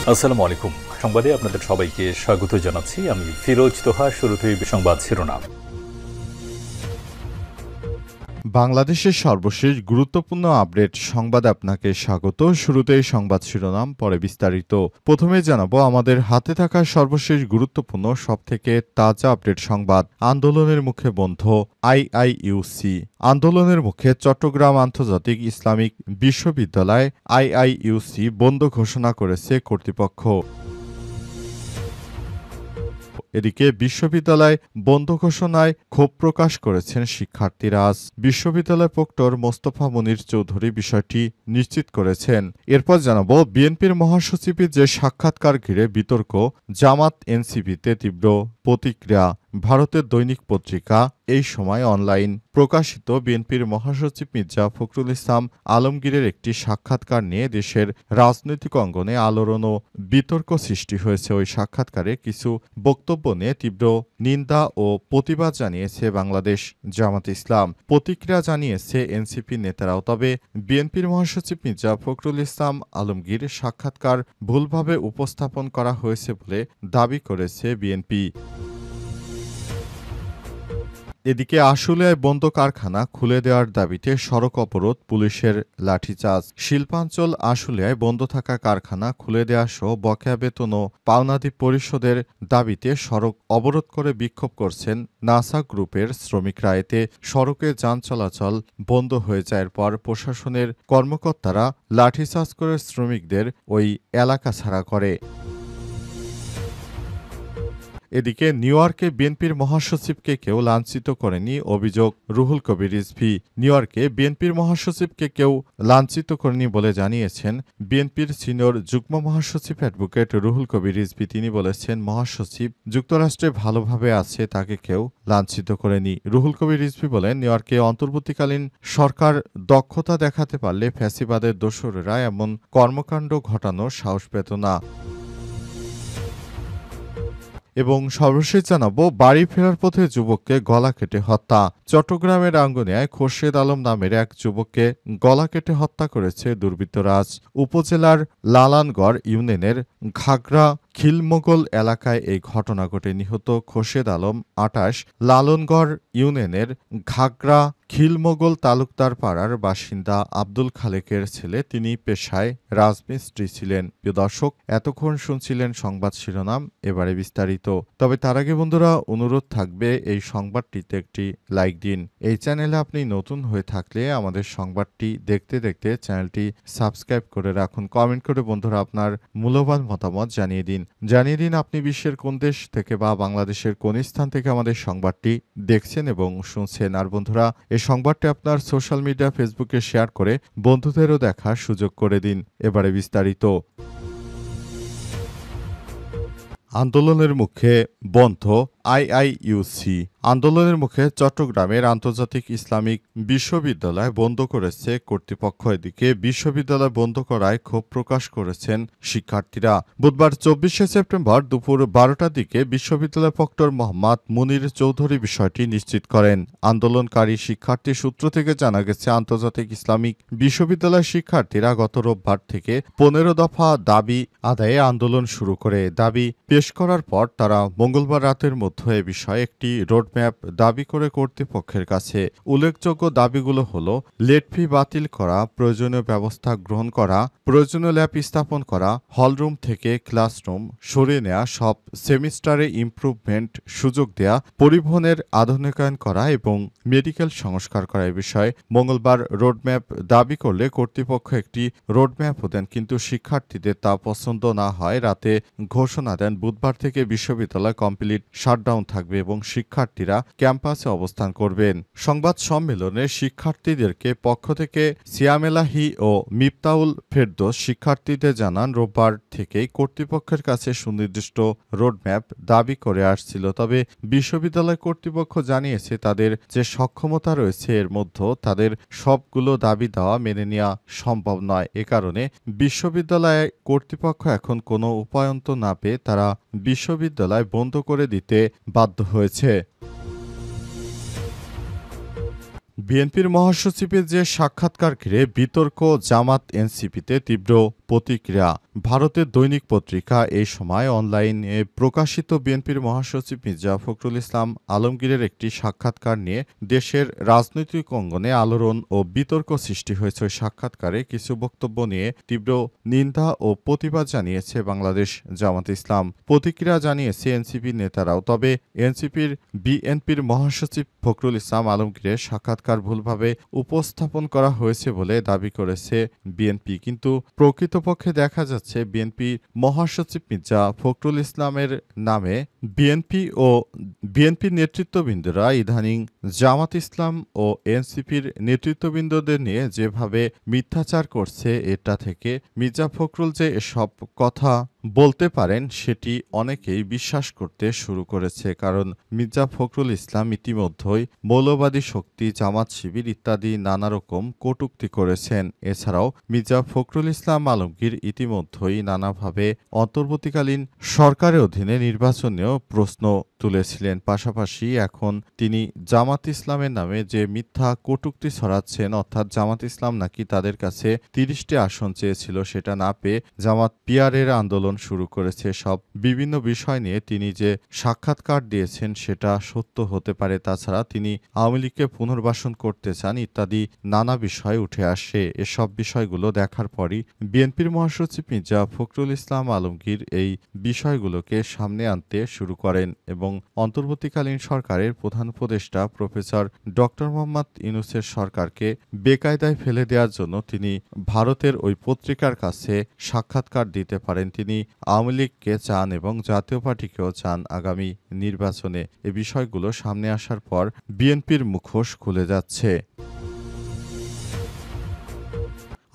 আসসালামু আলাইকুম। সংবাদে আপনাদের সবাইকে স্বাগত জানাচ্ছি। আমি ফিরোজ তোহা। শুরুতেই সংবাদ শিরোনাম। বাংলাদেশের সর্বশেষ গুরুত্বপূর্ণ আপডেট সংবাদে আপনাকে স্বাগত। শুরুতেই সংবাদ শিরোনাম, পরে বিস্তারিত। প্রথমে জানাবো আমাদের হাতে থাকা সর্বশেষ গুরুত্বপূর্ণ সবথেকে তাজা আপডেট সংবাদ। আন্দোলনের মুখে বন্ধ আইআইইউসি। আন্দোলনের মুখে চট্টগ্রাম আন্তর্জাতিক ইসলামিক বিশ্ববিদ্যালয় আইআইইউসি বন্ধ ঘোষণা করেছে কর্তৃপক্ষ। এদিকে বিশ্ববিদ্যালয় বন্ধ ঘোষণায় ক্ষোভ প্রকাশ করেছেন শিক্ষার্থীরা। আজ বিশ্ববিদ্যালয় প্রক্টর মোস্তফা মনির চৌধুরী বিষয়টি নিশ্চিত করেছেন। এরপর জানাবো বিএনপির মহাসচিবের যে সাক্ষাৎকার ঘিরে বিতর্ক, জামাত এনসিপিতে তীব্র প্রতিক্রিয়া। ভারতের দৈনিক পত্রিকা এই সময় অনলাইন প্রকাশিত বিএনপির মহাসচিব মির্জা ফখরুল ইসলাম আলমগীরের একটি সাক্ষাৎকার নিয়ে দেশের রাজনৈতিক অঙ্গনে আলোড়ন ও বিতর্ক সৃষ্টি হয়েছে। ওই সাক্ষাৎকারে কিছু বক্তব্য নিয়ে তীব্র নিন্দা ও প্রতিবাদ জানিয়েছে বাংলাদেশ জামাত ইসলাম। প্রতিক্রিয়া জানিয়েছে এনসিপি নেতারাও। তবে বিএনপির মহাসচিব মির্জা ফখরুল ইসলাম আলমগীর সাক্ষাৎকার ভুলভাবে উপস্থাপন করা হয়েছে বলে দাবি করেছে বিএনপি। এদিকে আশুলিয়ায় বন্ধ কারখানা খুলে দেওয়ার দাবিতে সড়ক অবরোধ, পুলিশের লাঠিচার্জ। শিল্পাঞ্চল আশুলিয়ায় বন্ধ থাকা কারখানা খুলে দেওয়া সহ বকেয়া বেতন ও পাওনাদি পরিশোধের দাবিতে সড়ক অবরোধ করে বিক্ষোভ করছেন নাসা গ্রুপের শ্রমিকরা। এতে সড়কে যান চলাচল বন্ধ হয়ে যায়। এরপর প্রশাসনের কর্মকর্তারা লাঠিচার্জ করে শ্রমিকদের ওই এলাকা ছাড়া করে। এদিকে নিউ ইয়র্কে বিএনপির মহাসচিবকে কেউ লাঞ্ছিত করেনি, অভিযোগ রুহুল কবির রিজভী। নিউ ইয়র্কে বিএনপির মহাসচিবকে কেউ লাঞ্ছিত করেনি বলে জানিয়েছেন বিএনপির সিনিয়র যুগ্ম মহাসচিব অ্যাডভোকেট রুহুল কবির রিজভী। তিনি বলেছেন, মহাসচিব যুক্তরাষ্ট্রে ভালোভাবে আছে, তাকে কেউ লাঞ্ছিত করেনি। রুহুল কবির রিজভী বলেন, নিউ ইয়র্কে অন্তর্বর্তীকালীন সরকার দক্ষতা দেখাতে পারলে ফ্যাসিবাদের দোসরেরা এমন কর্মকাণ্ড ঘটানোর সাহস পেত না। এবং সর্বশেষ জানাবো বাড়ি ফেরার পথে যুবককে গলা কেটে হত্যা। চট্টগ্রামের রাঙ্গুনিয়ায় খোরশেদ আলম নামের এক যুবককে গলা কেটে হত্যা করেছে দুর্বৃত্তরা। উপজেলার লালানগড় ইউনিয়নের ঘাগড়া খিলমোগল এলাকায় এই ঘটনা ঘটে। নিহত খোরশেদ আলম ২৮ লালনগড় ইউনিয়নের ঘাগড়া খিলমোগল তালুকদার পাড়ার বাসিন্দা আব্দুল খালেকের ছেলে। তিনি পেশায় রাজমিস্ত্রি ছিলেন। প্রিয় দর্শক, এতক্ষণ শুনছিলেন সংবাদ শিরোনাম, এবারে বিস্তারিত। তবে তার আগে বন্ধুরা, অনুরোধ থাকবে এই সংবাদটিতে একটি লাইক দিন। এই চ্যানেলে আপনি নতুন হয়ে থাকলে আমাদের সংবাদটি দেখতে দেখতে চ্যানেলটি সাবস্ক্রাইব করে রাখুন। কমেন্ট করে বন্ধুরা আপনার মূল্যবান মতামত জানিয়ে দিন আপনি বিশ্বের কোন দেশ থেকে বা বাংলাদেশের কোন স্থান থেকে আমাদের সংবাদটি দেখছেন এবং শুনছেন। আর বন্ধুরা, এই সংবাদটি আপনার সোশ্যাল মিডিয়া ফেসবুকে শেয়ার করে বন্ধুদেরও দেখার সুযোগ করে দিন। এবারে বিস্তারিত। আন্দোলনের মুখে বন্ধ আইআইইউসি। আন্দোলনের মুখে চট্টগ্রামের আন্তর্জাতিক ইসলামিক বিশ্ববিদ্যালয় বন্ধ করেছে কর্তৃপক্ষ। এদিকে বিশ্ববিদ্যালয় বন্ধ করায় ক্ষোভ প্রকাশ করেছেন শিক্ষার্থীরা। বুধবার ২৪শে সেপ্টেম্বর দুপুর ১২টার দিকে বিশ্ববিদ্যালয় প্রক্টর মোহাম্মদ মুনির চৌধুরী বিষয়টি নিশ্চিত করেন। আন্দোলনকারী শিক্ষার্থী সূত্র থেকে জানা গেছে, আন্তর্জাতিক ইসলামিক বিশ্ববিদ্যালয় শিক্ষার্থীরা গত রোববার থেকে ১৫ দফা দাবি আদায়ে আন্দোলন শুরু করে। দাবি পেশ করার পর তারা মঙ্গলবার রাতের মধ্যে এ বিষয়ে একটি রোডম্যাপ দাবি করে কর্তৃপক্ষের কাছে। উল্লেখযোগ্য দাবিগুলো হল লেট ফি বাতিল করা, প্রয়োজনীয় ব্যবস্থা গ্রহণ করা, প্রয়োজনীয় ল্যাব স্থাপন করা, হলরুম থেকে ক্লাসরুম সরিয়ে নেওয়া, সব সেমিস্টারে ইমপ্রুভমেন্ট সুযোগ দেয়া, পরিবহনের আধুনিকায়ন করা এবং মেডিকেল সংস্কার করা। এ বিষয়ে মঙ্গলবার রোডম্যাপ দাবি করলে কর্তৃপক্ষ একটি রোডম্যাপও দেন, কিন্তু শিক্ষার্থীদের তা পছন্দ না হয় রাতে ঘোষণা দেন বুধবার থেকে বিশ্ববিদ্যালয় কমপ্লিট শাটডাউন থাকবে এবং শিক্ষার্থীরা ক্যাম্পাসে অবস্থান করবেন। সংবাদ সম্মেলনে শিক্ষার্থীদেরকে পক্ষ থেকে সিয়ামেলাহি ও মিফতাউল ফেরদৌস শিক্ষার্থীদের জানান, রোববার থেকেই কর্তৃপক্ষের কাছে সুনির্দিষ্ট রোডম্যাপ দাবি করে আসছিল। তবে বিশ্ববিদ্যালয় কর্তৃপক্ষ জানিয়েছে, তাদের যে সক্ষমতা রয়েছে এর মধ্যে তাদের সবগুলো দাবি দেওয়া মেনে নেওয়া সম্ভব নয়। এ কারণে বিশ্ববিদ্যালয় কর্তৃপক্ষ এখন কোনো উপায়ন্ত না পেয়ে তারা বিশ্ববিদ্যালয় বন্ধ করে দিতে বাধ্য হয়েছে। বিএনপির মহাসচিবের যে সাক্ষাৎকার ঘিরে বিতর্ক, জামাত এনসিপিতে তীব্র প্রতিক্রিয়া। ভারতের দৈনিক পত্রিকা এই সময় অনলাইনে প্রকাশিত বিএনপির মহাসচিব মির্জা ফখরুল ইসলাম আলমগীরের একটি সাক্ষাৎকার নিয়ে দেশের রাজনৈতিক অঙ্গনে আলোড়ন ও বিতর্ক সৃষ্টি হয়েছে। ওই সাক্ষাৎকারে কিছু বক্তব্য নিয়ে তীব্র নিন্দা ও প্রতিবাদ জানিয়েছে বাংলাদেশ জামাত ইসলাম। প্রতিক্রিয়া জানিয়েছে এনসিপি নেতারাও। তবে বিএনপির মহাসচিব ফখরুল ইসলাম আলমগীরের সাক্ষাৎকার ভুলভাবে উপস্থাপন করা হয়েছে বলে দাবি করেছে বিএনপি। কিন্তু প্রকৃতপক্ষে দেখা যাচ্ছে বিএনপি মহাসচিব মির্জা ফখরুল ইসলামের নামে বিএনপির নেতৃত্ববৃন্দরা ইদানিং জামাত ইসলাম ও এনসিপির নেতৃত্ববৃন্দদের নিয়ে যেভাবে মিথ্যাচার করছে, এটা থেকে মির্জা ফখরুল যে এসব কথা বলতে পারেন সেটি অনেকেই বিশ্বাস করতে শুরু করেছে। কারণ মির্জা ফখরুল ইসলাম ইতিমধ্যেই মৌলবাদী শক্তি, জামাত শিবির ইত্যাদি নানা রকম কটূক্তি করেছেন। এছাড়াও মির্জা ফখরুল ইসলাম আলমগীর ইতিমধ্যেই নানাভাবে অন্তর্বর্তীকালীন সরকারের অধীনে নির্বাচনেও প্রশ্ন তুলেছিলেন। পাশাপাশি এখন তিনি জামাত ইসলামের নামে যে মিথ্যা কটূক্তি ছড়াচ্ছেন, অর্থাৎ জামাত ইসলাম নাকি তাদের কাছে ৩০টি আসন চেয়েছিল, সেটা না পেয়ে জামাত পিয়ারের আন্দোলন শুরু করেছে। সব বিভিন্ন বিষয় নিয়ে তিনি যে সাক্ষাৎকার দিয়েছেন সেটা সত্য হতে পারে। তাছাড়া তিনি আওয়ামী লীগকে পুনর্বাসন করতে চান ইত্যাদি নানা বিষয় উঠে আসে। এসব বিষয়গুলো দেখার পরই বিএনপির মহাসচিব মির্জা ফখরুল ইসলাম আলমগীর এই বিষয়গুলোকে সামনে আনতে শুরু করেন এবং অন্তর্বর্তীকালীন সরকারের প্রধান উপদেষ্টা প্রফেসর ডক্টর মোহাম্মদ ইউনূসের সরকারকে বেকায়দায় ফেলে দেওয়ার জন্য তিনি ভারতের ওই পত্রিকার কাছে সাক্ষাৎকার দিতে পারেন। তিনি আওয়ামী লীগকে চান এবং জাতীয় পার্টিকেও চান আগামী নির্বাচনে। এ বিষয়গুলো সামনে আসার পর বিএনপির মুখোশ খুলে যাচ্ছে।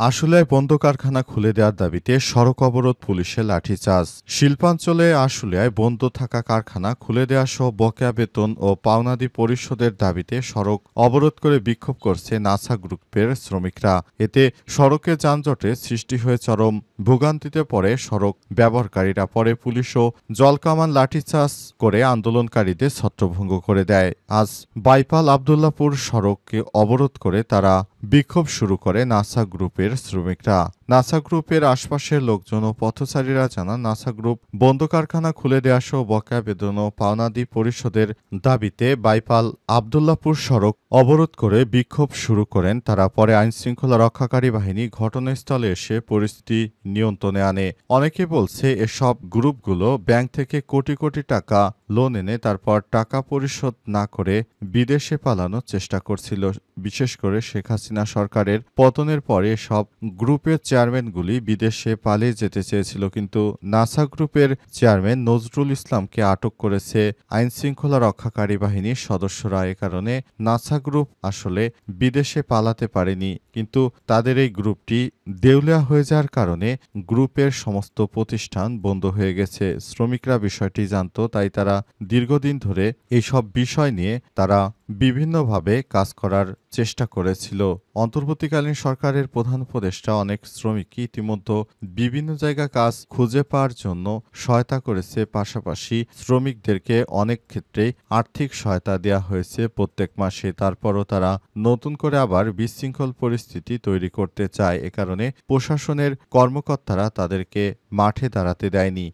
আশুলিয়ায় বন্ধ কারখানা খুলে দেওয়ার দাবিতে সড়ক অবরোধ, পুলিশে লাঠিচার্জ। শিল্পাঞ্চলে আশুলিয়ায় বন্ধ থাকা কারখানা খুলে দেওয়া সহ বকেয়া বেতন ও পাওনাদি পরিশোধের দাবিতে সড়ক অবরোধ করে বিক্ষোভ করছে নাসা গ্রুপের শ্রমিকরা। এতে সড়কে যানজটে সৃষ্টি হয়ে চরম ভোগান্তিতে পড়ে সড়ক ব্যবহারকারীরা। পরে পুলিশ ও জলকামান লাঠিচার্জ করে আন্দোলনকারীদের ছত্রভঙ্গ করে দেয়। আজ বাইপাল আবদুল্লাপুর সড়ককে অবরোধ করে তারা বিক্ষোভ শুরু করে নাসা গ্রুপের শ্রমিকরা। নাসা গ্রুপের আশপাশের লোকজন ও পথচারীরা জানান, নাসা গ্রুপ বন্ধ কারখানা খুলে দেওয়া সহ বকেয়া বেতন ও পাওনাদি পরিশোধের দাবিতে বাইপাল আবদুল্লাপুর সড়ক অবরোধ করে বিক্ষোভ শুরু করেন তারা। পরে আইনশৃঙ্খলা রক্ষাকারী বাহিনী ঘটনাস্থলে এসে পরিস্থিতি নিয়ন্ত্রণে আনে। অনেকে বলছে এসব গ্রুপগুলো ব্যাংক থেকে কোটি কোটি টাকা লোন এনে তারপর টাকা পরিশোধ না করে বিদেশে পালানোর চেষ্টা করছিল। বিশেষ করে শেখ হাসিনা সরকারের পতনের পরে সব গ্রুপের চেয়ারম্যানগুলি বিদেশে পালিয়ে যেতে চেয়েছিল, কিন্তু নাসা গ্রুপের চেয়ারম্যান নজরুল ইসলামকে আটক করেছে আইনশৃঙ্খলা রক্ষাকারী বাহিনীর সদস্যরা। এ কারণে নাসা গ্রুপ আসলে বিদেশে পালাতে পারেনি, কিন্তু তাদের এই গ্রুপটি দেউলিয়া হয়ে যাওয়ার কারণে গ্রুপের সমস্ত প্রতিষ্ঠান বন্ধ হয়ে গেছে। শ্রমিকরা বিষয়টি জানত, তাই তারা দীর্ঘদিন ধরে এইসব বিষয় নিয়ে তারা বিভিন্নভাবে কাজ করার চেষ্টা করেছিল। অন্তর্বর্তীকালীন সরকারের প্রধান উপদেষ্টা অনেক শ্রমিকই ইতিমধ্যে বিভিন্ন জায়গা কাজ খুঁজে পাওয়ার জন্য সহায়তা করেছে। পাশাপাশি শ্রমিকদেরকে অনেক ক্ষেত্রেই আর্থিক সহায়তা দেওয়া হয়েছে প্রত্যেক মাসে। তারপরও তারা নতুন করে আবার বিশৃঙ্খল পরিস্থিতি তৈরি করতে চায়। এ কারণে প্রশাসনের কর্মকর্তারা তাদেরকে মাঠে দাঁড়াতে দেয়নি।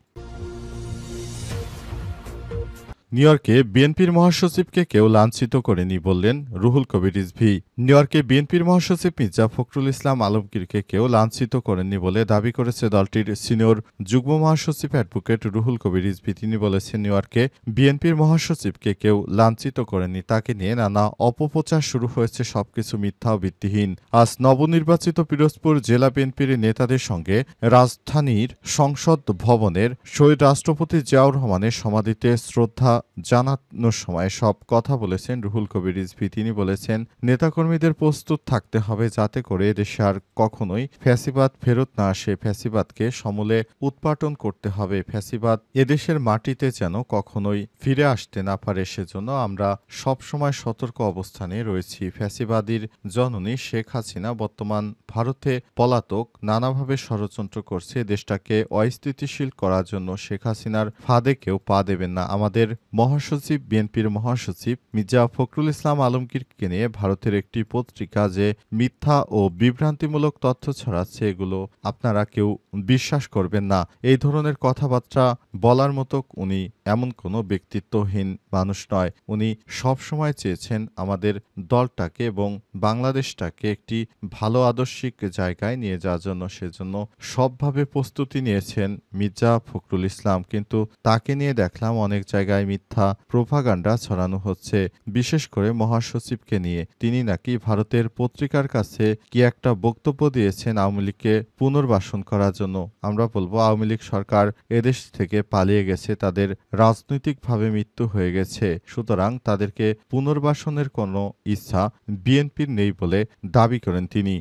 নিউ ইয়র্কে বিএনপির মহাসচিবকে কেউ লাঞ্ছিত করেনি বললেন রুহুল কবির রিজভী। নিউ ইয়র্কে বিএনপির মহাসচিব মির্জা ফখরুল ইসলাম আলমগীরকে কেউ লাঞ্ছিত করেননি বলে দাবি করেছে দলটির সিনিয়র যুগ্ম মহাসচিব অ্যাডভোকেট রুহুল কবির রিজভী। তিনি বলেছেন, নিউ ইয়র্কে বিএনপির মহাসচিবকে কেউ লাঞ্ছিত করেনি, তাকে নিয়ে নানা অপপ্রচার শুরু হয়েছে, সবকিছু মিথ্যা ও ভিত্তিহীন। আজ নবনির্বাচিত পিরোজপুর জেলা বিএনপির নেতাদের সঙ্গে রাজধানীর সংসদ ভবনের শহীদ রাষ্ট্রপতি জিয়াউর রহমানের সমাধিতে শ্রদ্ধা জানানোর সময় সব কথা বলেছেন রুহুল কবির রিজভী। তিনি বলেছেন, নেতাকর্মীদের প্রস্তুত থাকতে হবে যাতে করে দেশে আর কখনোই ফ্যাসিবাদ ফেরত না আসে। ফ্যাসিবাদকে সমূলে উৎপাটন করতে হবে। ফ্যাসিবাদ এদেশের মাটিতে যেন কখনোই ফিরে আসতে না পারে, সেজন্য আমরা সবসময় সতর্ক অবস্থানে রয়েছি। ফ্যাসিবাদীর জননী শেখ হাসিনা বর্তমান ভারতে পলাতক, নানাভাবে ষড়যন্ত্র করছে দেশটাকে অস্থিতিশীল করার জন্য। শেখ হাসিনার ফাঁদে কেউ পা দেবেন না। আমাদের মহাসচিব বিএনপির মহাসচিব মির্জা ফখরুল ইসলাম আলমগীরকে নিয়ে ভারতের একটি পত্রিকা যে মিথ্যা ও বিভ্রান্তিমূলক তথ্য ছড়াচ্ছে এগুলো আপনারা কেউ বিশ্বাস করবেন না। এই ধরনের কথাবার্তা বলার মতো উনি এমন কোনো ব্যক্তিত্বহীন মানুষ নয়। উনি সবসময় চেয়েছেন আমাদের দলটাকে এবং বাংলাদেশটাকে একটি ভালো আদর্শিক জায়গায় নিয়ে যাওয়ার জন্য। সেজন্য সবভাবে প্রস্তুতি নিয়েছেন মির্জা ফখরুল ইসলাম, কিন্তু তাকে নিয়ে দেখলাম অনেক জায়গায় মিথ্যা প্রোপাগান্ডা ছড়ানো হচ্ছে, বিশেষ করে মহাসচিবকে নিয়ে। তিনি নাকি ভারতের পত্রিকার কাছে কি একটা বক্তব্য দিয়েছেন আওয়ামী লীগকে পুনর্বাসন করার জন্য। আমরা বলবো আওয়ামী লীগ সরকার এদেশ থেকে পালিয়ে গেছে, তাদের রাজনৈতিকভাবে মৃত্যু হয়ে গেছে, সুতরাং তাদেরকে পুনর্বাসনের কোনো ইচ্ছা বিএনপির নেই বলে দাবি করেন তিনি।